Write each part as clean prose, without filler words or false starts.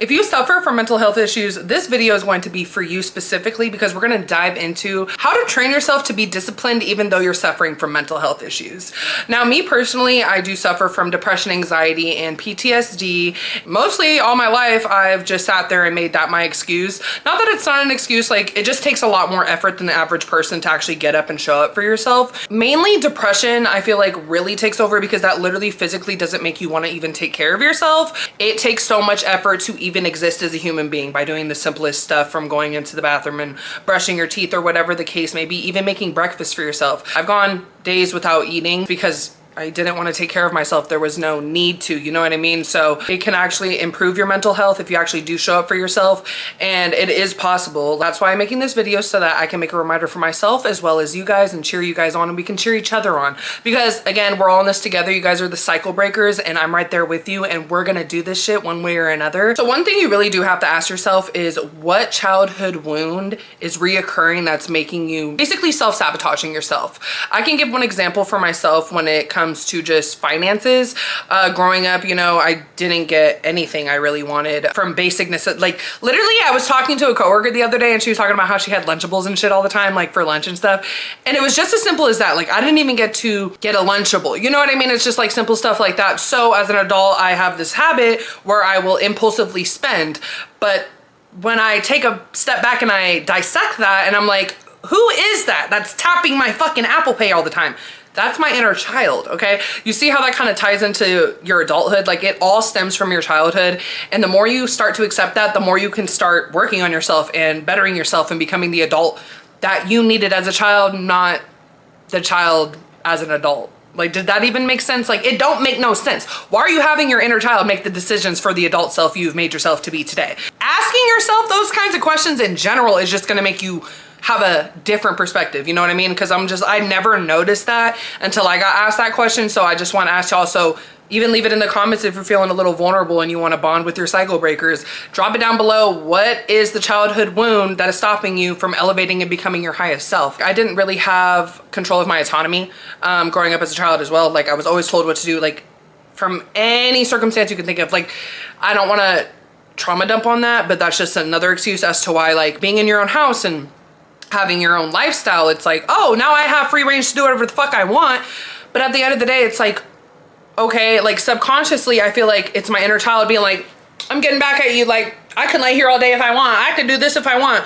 If you suffer from mental health issues, this video is going to be for you specifically because we're going to dive into how to train yourself to be disciplined even though you're suffering from mental health issues. Now, me personally, I do suffer from depression, anxiety, and PTSD. Mostly all my life, I've just sat there and made that my excuse. Not that it's not an excuse, like it just takes a lot more effort than the average person to actually get up and show up for yourself. Mainly depression, I feel like really takes over because that literally physically doesn't make you want to even take care of yourself. It takes so much effort to even exist as a human being by doing the simplest stuff, from going into the bathroom and brushing your teeth or whatever the case may be, even making breakfast for yourself. I've gone days without eating because I didn't want to take care of myself. There was no need to, you know what I mean? So it can actually improve your mental health if you actually do show up for yourself, and it is possible. That's why I'm making this video, so that I can make a reminder for myself as well as you guys and cheer you guys on, and we can cheer each other on. Because again, we're all in this together. You guys are the cycle breakers and I'm right there with you, and we're gonna do this shit one way or another. So one thing you really do have to ask yourself is, what childhood wound is reoccurring that's making you basically self-sabotaging yourself? I can give one example for myself when it comes to just finances. Growing up, you know, I didn't get anything I really wanted from basicness. Like literally, I was talking to a coworker the other day and she was talking about how she had Lunchables and shit all the time, like for lunch and stuff. And it was just as simple as that. Like I didn't even get to get a Lunchable. You know what I mean? It's just like simple stuff like that. So as an adult, I have this habit where I will impulsively spend. But when I take a step back and I dissect that, and I'm like, who is that that's tapping my fucking Apple Pay all the time? That's my inner child, okay? You see how that kind of ties into your adulthood? Like it all stems from your childhood. And the more you start to accept that, the more you can start working on yourself and bettering yourself and becoming the adult that you needed as a child, not the child as an adult. Like, did that even make sense? Like, it don't make no sense. Why are you having your inner child make the decisions for the adult self you've made yourself to be today? Asking yourself those kinds of questions in general is just gonna make you have a different perspective, you know what I mean? Because I never noticed that until I got asked that question. So I just want to ask y'all, so even leave it in the comments if you're feeling a little vulnerable and you want to bond with your cycle breakers. Drop it down below. What is the childhood wound that is stopping you from elevating and becoming your highest self? I didn't really have control of my autonomy growing up as a child as well. Like I was always told what to do, like from any circumstance you can think of. Like I don't want to trauma dump on that, but that's just another excuse as to why, like, being in your own house and having your own lifestyle, it's like, oh, now I have free range to do whatever the fuck I want. But at the end of the day, it's like, okay, like subconsciously, I feel like it's my inner child being like, I'm getting back at you. Like, I can lay here all day if I want. I can do this if I want.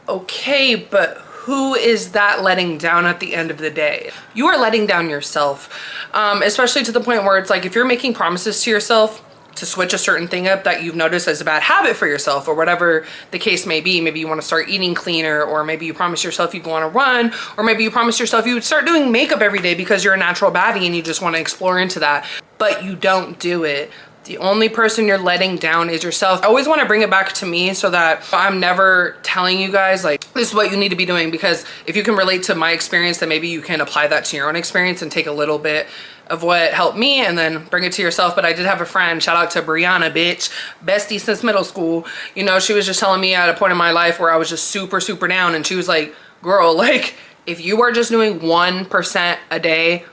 Okay, but who is that letting down at the end of the day? You are letting down yourself, especially to the point where it's like, if you're making promises to yourself to switch a certain thing up that you've noticed as a bad habit for yourself, or whatever the case may be. Maybe you want to start eating cleaner, or maybe you promise yourself you go on a run, or maybe you promise yourself you would start doing makeup every day because you're a natural baddie and you just want to explore into that, but you don't do it. The only person you're letting down is yourself. I always want to bring it back to me so that I'm never telling you guys like, this is what you need to be doing, because if you can relate to my experience, then maybe you can apply that to your own experience and take a little bit of what helped me and then bring it to yourself. But I did have a friend, shout out to Brianna, bitch, bestie since middle school. You know, she was just telling me at a point in my life where I was just super, super down. And she was like, girl, like if you are just doing 1% a day,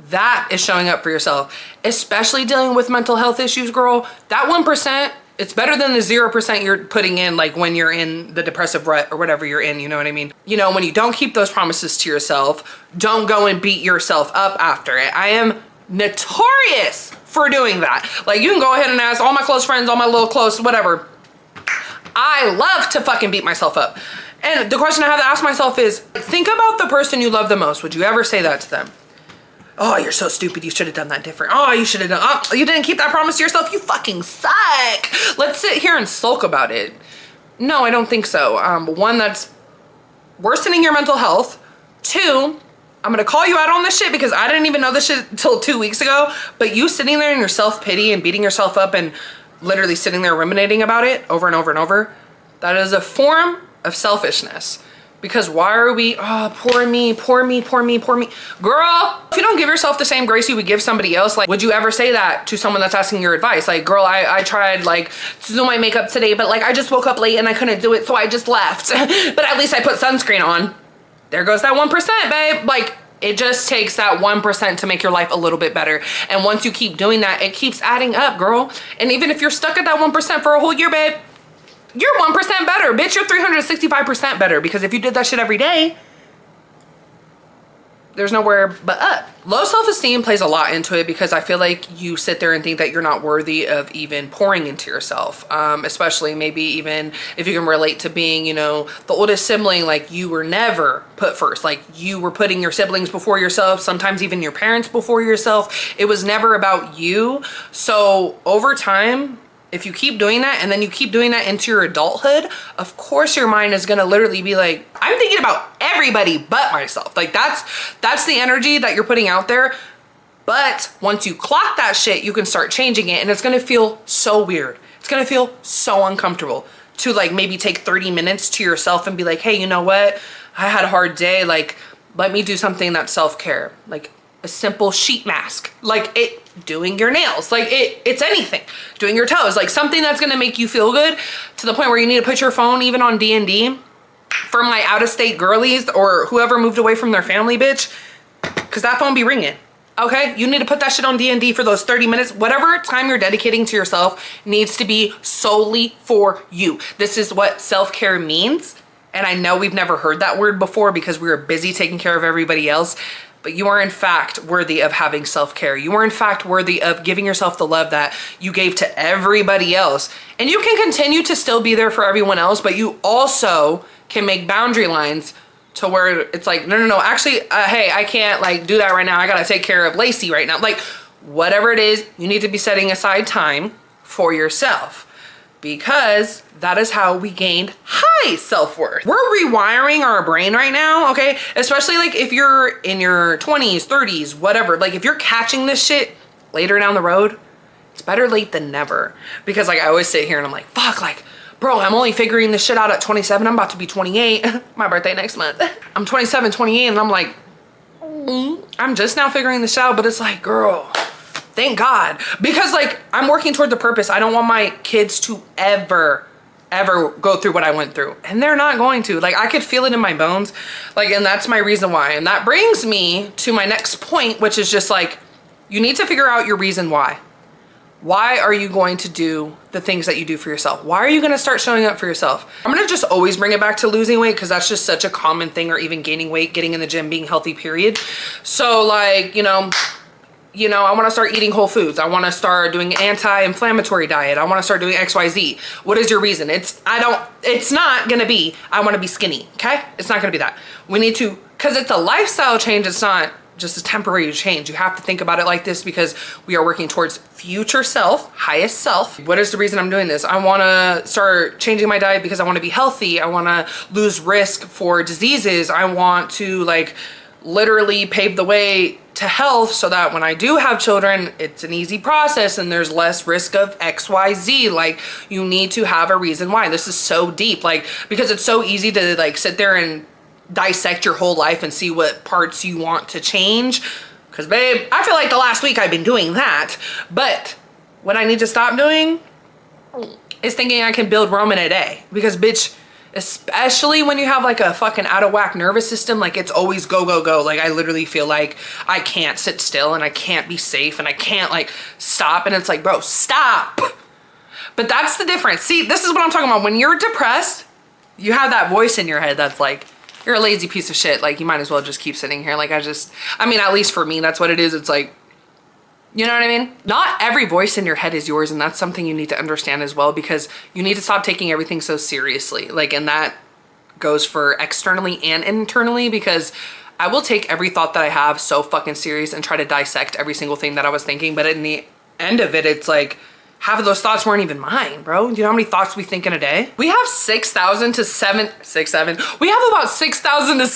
that is showing up for yourself, especially dealing with mental health issues, girl. That 1%, it's better than the 0% you're putting in, like when you're in the depressive rut or whatever you're in, you know what I mean? You know, when you don't keep those promises to yourself, don't go and beat yourself up after it. I am notorious for doing that. Like you can go ahead and ask all my close friends, all my little close, whatever. I love to fucking beat myself up. And the question I have to ask myself is, think about the person you love the most. Would you ever say that to them? Oh, you're so stupid. You should have done that different. Oh, you should have done, oh, you didn't keep that promise to yourself. You fucking suck. Let's sit here and sulk about it. No, I don't think so. One, that's worsening your mental health. Two, I'm gonna call you out on this shit because I didn't even know this shit until 2 weeks ago, but you sitting there in your self-pity and beating yourself up and literally sitting there ruminating about it over and over and over, that is a form of selfishness. Because why are we, oh, poor me, poor me, poor me, poor me. Girl, if you don't give yourself the same grace you would give somebody else, like, would you ever say that to someone that's asking your advice? Like, girl, I tried like to do my makeup today, but like I just woke up late and I couldn't do it, so I just left. But at least I put sunscreen on. There goes that 1%, babe. Like, It just takes that 1% to make your life a little bit better. And once you keep doing that, it keeps adding up, girl. And even if you're stuck at that 1% for a whole year, babe, you're 1% better. Bitch, you're 365% better, because if you did that shit every day, there's nowhere but up. Low self-esteem plays a lot into it, because I feel like you sit there and think that you're not worthy of even pouring into yourself. Especially maybe even if you can relate to being, you know, the oldest sibling, like you were never put first. Like you were putting your siblings before yourself, sometimes even your parents before yourself. It was never about you. So over time, if you keep doing that and then you keep doing that into your adulthood, of course your mind is gonna literally be like, I'm thinking about everybody but myself. Like that's the energy that you're putting out there. But once you clock that shit, you can start changing it, and it's gonna feel so weird. It's gonna feel so uncomfortable to like maybe take 30 minutes to yourself and be like, hey, you know what? I had a hard day. Like, let me do something that's self-care. Like a simple sheet mask, like doing your nails, like it's anything, doing your toes, like something that's gonna make you feel good to the point where you need to put your phone even on D&D. For my out-of-state girlies or whoever moved away from their family, bitch, because that phone be ringing. Okay, you need to put that shit on D&D for those 30 minutes. Whatever time you're dedicating to yourself needs to be solely for you. This is what self-care means. And I know we've never heard that word before because we were busy taking care of everybody else. But you are in fact worthy of having self-care. You are in fact worthy of giving yourself the love that you gave to everybody else. And you can continue to still be there for everyone else, but you also can make boundary lines to where it's like, no, actually, hey, I can't like do that right now. I gotta take care of Lacey right now. Like whatever it is, you need to be setting aside time for yourself, because that is how we gained high self-worth. We're rewiring our brain right now, okay? Especially like if you're in your 20s, 30s, whatever. Like if you're catching this shit later down the road, it's better late than never. Because like I always sit here and I'm like, fuck, like, bro, I'm only figuring this shit out at 27. I'm about to be 28. My birthday next month. I'm 27, 28, and I'm like, I'm just now figuring this out. But it's like, girl, thank God. Because like I'm working toward the purpose. I don't want my kids to ever go through what I went through. And they're not going to. Like I could feel it in my bones. Like, and that's my reason why. And that brings me to my next point, which is just like, you need to figure out your reason why. Why are you going to do the things that you do for yourself? Why are you gonna start showing up for yourself? I'm gonna just always bring it back to losing weight, because that's just such a common thing, or even gaining weight, getting in the gym, being healthy, period. So like, you know, I want to start eating whole foods. I want to start doing anti-inflammatory diet. I want to start doing XYZ. What is your reason? It's not going to be, I want to be skinny. Okay. It's not going to be that. We need to, cause it's a lifestyle change. It's not just a temporary change. You have to think about it like this, because we are working towards future self, highest self. What is the reason I'm doing this? I want to start changing my diet because I want to be healthy. I want to lose risk for diseases. I want to like literally pave the way to health so that when I do have children, it's an easy process and there's less risk of XYZ. Like you need to have a reason why. This is so deep, like, because it's so easy to like sit there and dissect your whole life and see what parts you want to change. Cause babe, I feel like the last week I've been doing that, but what I need to stop doing is thinking I can build Rome in a day. Because bitch, especially when you have like a fucking out of whack nervous system, like it's always go, go, go. Like I literally feel like I can't sit still and I can't be safe and I can't like stop. And it's like, bro, stop. But that's the difference. See, this is what I'm talking about. When you're depressed, you have that voice in your head that's like, you're a lazy piece of shit. Like you might as well just keep sitting here. Like I mean, at least for me, that's what it is. It's like, you know what I mean? Not every voice in your head is yours, and that's something you need to understand as well, because you need to stop taking everything so seriously. Like, and that goes for externally and internally, because I will take every thought that I have so fucking serious and try to dissect every single thing that I was thinking. But in the end of it, it's like, half of those thoughts weren't even mine, bro. Do you know how many thoughts we think in a day? We have 6,000 to 7. We have about 6,000 to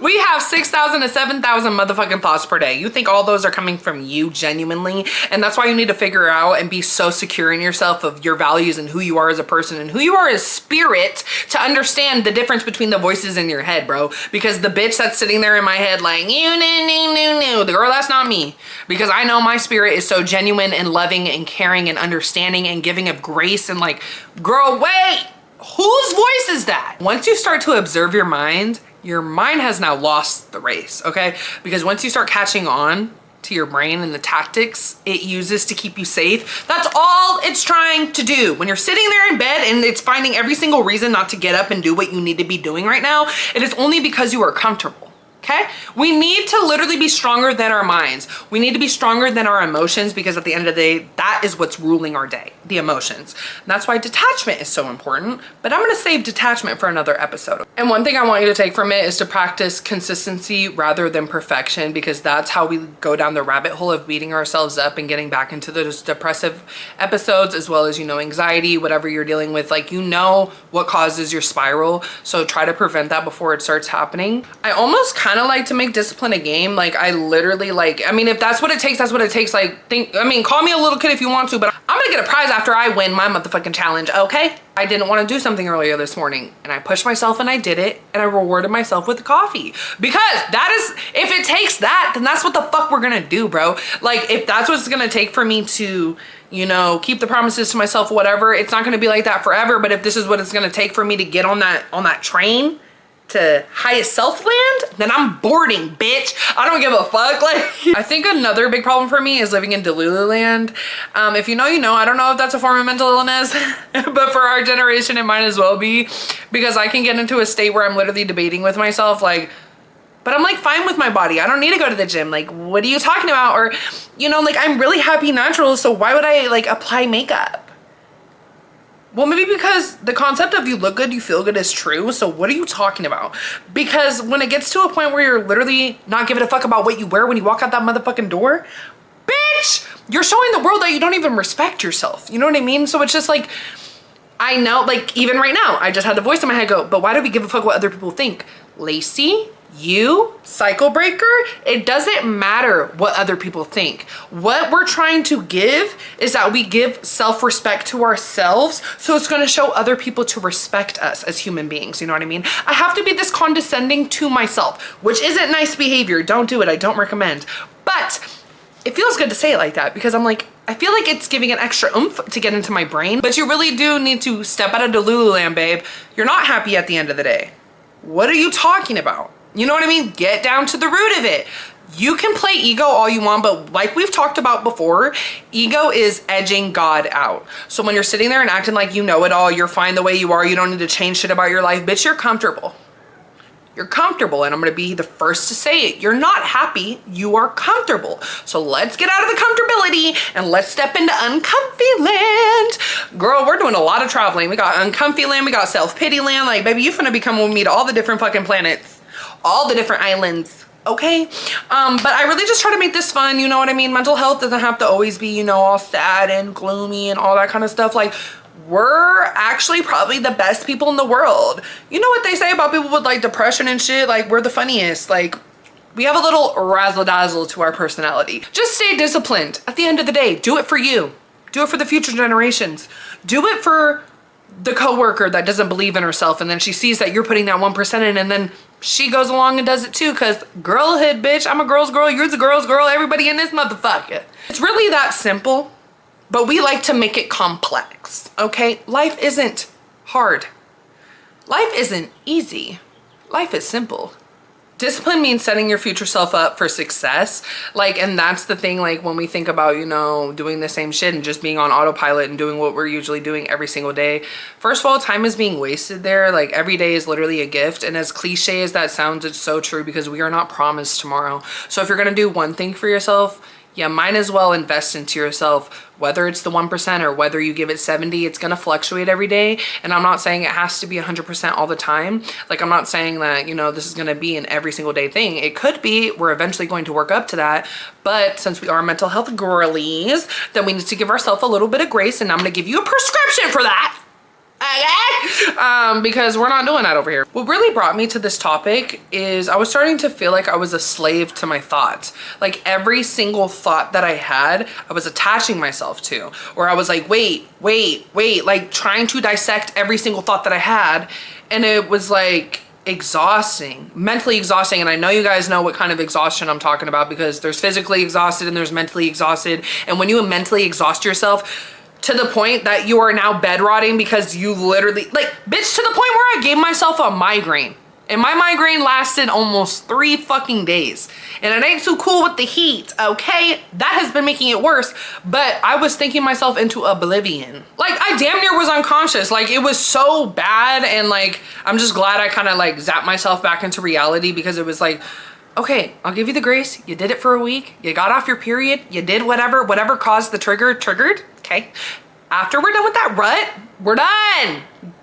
we have 6,000 to 7,000 motherfucking thoughts per day. You think all those are coming from you genuinely? And that's why you need to figure out and be so secure in yourself of your values and who you are as a person and who you are as spirit, to understand the difference between the voices in your head, bro. Because the bitch that's sitting there in my head like, the girl, that's not me. Because I know my spirit is so genuine and loving and caring and understanding and giving of grace, and like, girl, wait. Whose voice is that? Once you start to observe your mind Your mind has now lost the race, okay? Because once you start catching on to your brain and the tactics it uses to keep you safe, that's all it's trying to do. When you're sitting there in bed and it's finding every single reason not to get up and do what you need to be doing right now, it is only because you are comfortable. Okay? We need to literally be stronger than our minds. We need to be stronger than our emotions, because at the end of the day, that is what's ruling our day, the emotions. And that's why detachment is so important, but I'm gonna save detachment for another episode. And one thing I want you to take from it is to practice consistency rather than perfection, because that's how we go down the rabbit hole of beating ourselves up and getting back into those depressive episodes, as well as, anxiety, whatever you're dealing with, like, what causes your spiral. So try to prevent that before it starts happening. I almost kind of like to make discipline a game. Like, I literally if that's what it takes, that's what it takes. Like, call me a little kid if you want to, but I'm gonna get a prize after I win my motherfucking challenge, okay? I didn't want to do something earlier this morning, and I pushed myself and I did it, and I rewarded myself with coffee, because if it takes that, then that's what the fuck we're gonna do, bro. Like, if that's what it's gonna take for me to keep the promises to myself, whatever, it's not gonna be like that forever. But if this is what it's gonna take for me to get on that train to highest self land, then I'm boarding, bitch. I don't give a fuck. Like, I think another big problem for me is living in Delulu land. If you know, I don't know if that's a form of mental illness, but for our generation, it might as well be, because I can get into a state where I'm literally debating with myself, like, but I'm like fine with my body. I don't need to go to the gym. Like, what are you talking about? Or, I'm really happy natural, so why would I apply makeup? Well, maybe because the concept of you look good, you feel good is true. So what are you talking about? Because when it gets to a point where you're literally not giving a fuck about what you wear when you walk out that motherfucking door, bitch, you're showing the world that you don't even respect yourself. You know what I mean? So it's just like, I know, even right now, I just had the voice in my head go, but why do we give a fuck what other people think? Lacey, you, cycle breaker, it doesn't matter what other people think. What we're trying to give is that we give self-respect to ourselves, so it's going to show other people to respect us as human beings. You know what I mean? I have to be this condescending to myself, which isn't nice behavior. Don't do it. I don't recommend. But it feels good to say it like that, because I'm like, I feel like it's giving an extra oomph to get into my brain. But you really do need to step out of Delulu land, babe. You're not happy at the end of the day. What are you talking about? You know what I mean? Get down to the root of it. You can play ego all you want, but like we've talked about before, ego is edging God out. So when you're sitting there and acting like you know it all, you're fine the way you are, you don't need to change shit about your life, bitch, you're comfortable. You're comfortable, and I'm gonna be the first to say it. You're not happy, you are comfortable. So let's get out of the comfortability and let's step into uncomfy land. Girl, we're doing a lot of traveling. We got uncomfy land, we got self-pity land. Like, baby, you finna be coming with me to all the different fucking planets, all the different islands, okay? But I really just try to make this fun, you know what I mean? Mental health doesn't have to always be, all sad and gloomy and all that kind of stuff. Like, we're actually probably the best people in the world. You know what they say about people with depression and shit? Like, we're the funniest. Like, we have a little razzle dazzle to our personality. Just stay disciplined. At the end of the day, do it for you. Do it for the future generations. Do it for the coworker that doesn't believe in herself, and then she sees that you're putting that 1% in, and then she goes along and does it too, because girlhood, bitch. I'm a girl's girl, you're the girl's girl, everybody in this motherfucker. It's really that simple, but we like to make it complex, okay? Life isn't hard. Life isn't easy. Life is simple. Discipline means setting your future self up for success. And that's the thing, when we think about, doing the same shit and just being on autopilot and doing what we're usually doing every single day. First of all, time is being wasted there. Every day is literally a gift. And as cliche as that sounds, it's so true, because we are not promised tomorrow. So if you're gonna do one thing for yourself, you might as well invest into yourself, whether it's the 1% or whether you give it 70, it's gonna fluctuate every day. And I'm not saying it has to be 100% all the time. I'm not saying that, this is gonna be an every single day thing. It could be, we're eventually going to work up to that. But since we are mental health girlies, then we need to give ourselves a little bit of grace, and I'm gonna give you a prescription for that. Okay? Because we're not doing that over here. What really brought me to this topic is I was starting to feel like I was a slave to my thoughts. Every single thought that I had, I was attaching myself to, or I was like, wait, trying to dissect every single thought that I had. And it was exhausting, mentally exhausting. And I know you guys know what kind of exhaustion I'm talking about, because there's physically exhausted and there's mentally exhausted. And when you mentally exhaust yourself to the point that you are now bedrotting because you literally, bitch, to the point where I gave myself a migraine. And my migraine lasted almost 3 fucking days. And it ain't too cool with the heat, okay? That has been making it worse, but I was thinking myself into oblivion. Like, I damn near was unconscious. Like, it was so bad, and like, I'm just glad I kind of like zapped myself back into reality, because it was like, okay, I'll give you the grace. You did it for a week. You got off your period. You did whatever caused the triggered, okay? After we're done with that rut, we're done.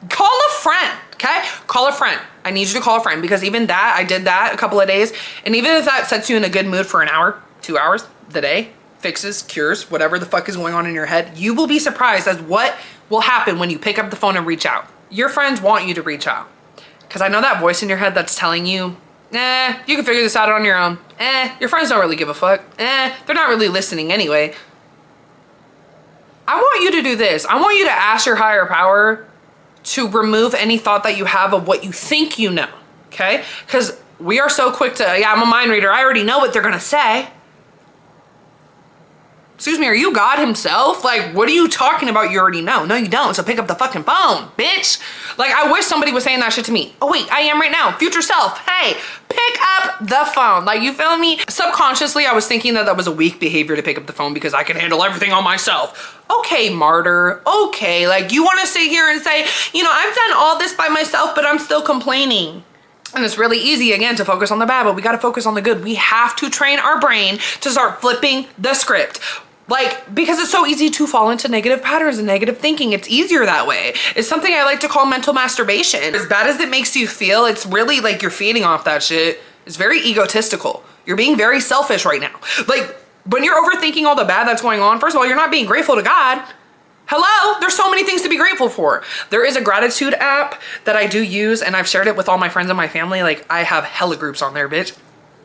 Call a friend, okay? Call a friend. I need you to call a friend, because even that, I did that a couple of days. And even if that sets you in a good mood for an hour, 2 hours, the day, fixes, cures, whatever the fuck is going on in your head, you will be surprised as what will happen when you pick up the phone and reach out. Your friends want you to reach out. Because I know that voice in your head that's telling you, nah, you can figure this out on your own. Your friends don't really give a fuck. They're not really listening anyway. I want you to do this. I want you to ask your higher power to remove any thought that you have of what you think you know, okay? Because we are so quick to, yeah, I'm a mind reader. I already know what they're gonna say. Excuse me, are you God himself? Like, what are you talking about? You already know. No, you don't. So pick up the fucking phone, bitch. Like, I wish somebody was saying that shit to me. Oh wait, I am right now. Future self, hey, pick up the phone. Like, you feel me? Subconsciously, I was thinking that that was a weak behavior to pick up the phone because I can handle everything on myself. Okay, martyr, okay. Like, you wanna sit here and say, you know, I've done all this by myself, but I'm still complaining. And it's really easy, again, to focus on the bad, but we gotta focus on the good. We have to train our brain to start flipping the script. Like, because it's so easy to fall into negative patterns and negative thinking. It's easier that way. It's something I like to call mental masturbation. As bad as it makes you feel, it's really like you're feeding off that shit. It's very egotistical. You're being very selfish right now. Like, when you're overthinking all the bad that's going on, first of all, you're not being grateful to God. Hello, there's so many things to be grateful for. There is a gratitude app that I do use, and I've shared it with all my friends and my family. Like, I have hella groups on there, bitch.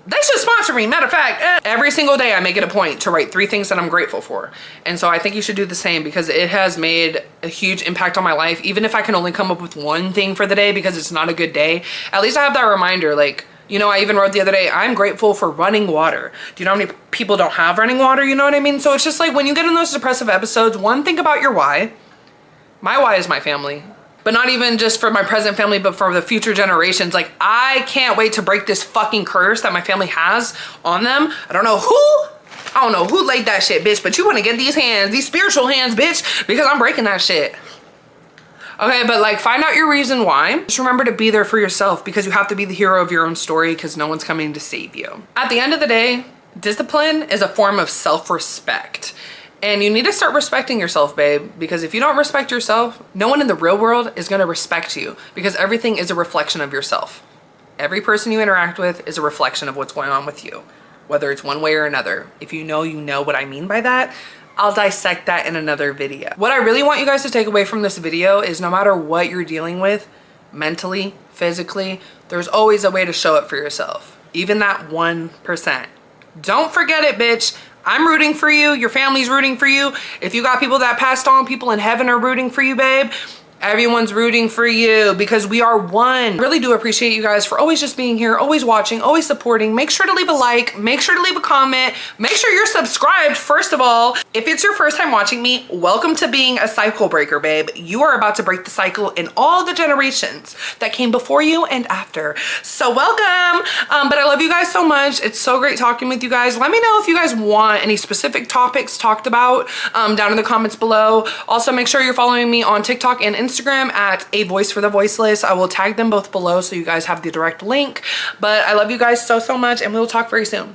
They should sponsor me. Matter of fact, every single day I make it a point to write 3 things that I'm grateful for. And so I think you should do the same, because it has made a huge impact on my life. Even if I can only come up with 1 thing for the day because it's not a good day, at least I have that reminder. Like, you know, I even wrote the other day, I'm grateful for running water. Do you know how many people don't have running water? You know what I mean? So it's just like, when you get in those depressive episodes, one, think about your why. My why is my family. But not even just for my present family, but for the future generations. Like, I can't wait to break this fucking curse that my family has on them. I don't know who laid that shit, bitch, but you want to get these hands, these spiritual hands, bitch, because I'm breaking that shit. Okay, but like, find out your reason why. Just remember to be there for yourself, because you have to be the hero of your own story, because no one's coming to save you. At the end of the day, discipline is a form of self-respect. And you need to start respecting yourself, babe, because if you don't respect yourself, no one in the real world is gonna respect you, because everything is a reflection of yourself. Every person you interact with is a reflection of what's going on with you, whether it's one way or another. If you know what I mean by that. I'll dissect that in another video. What I really want you guys to take away from this video is, no matter what you're dealing with, mentally, physically, there's always a way to show up for yourself. Even that 1%. Don't forget it, bitch. I'm rooting for you. Your family's rooting for you. If you got people that passed on, people in heaven are rooting for you, babe. Everyone's rooting for you, because we are one. I really do appreciate you guys for always just being here, always watching, always supporting. Make sure to leave a like, make sure to leave a comment, make sure you're subscribed, first of all. If it's your first time watching me, welcome to being a cycle breaker, babe. You are about to break the cycle in all the generations that came before you and after. So welcome. But I love you guys so much. It's so great talking with you guys. Let me know if you guys want any specific topics talked about down in the comments below. Also, make sure you're following me on TikTok and Instagram at A Voice for the Voiceless. I will tag them both below so you guys have the direct link. But I love you guys so much, and we will talk very soon.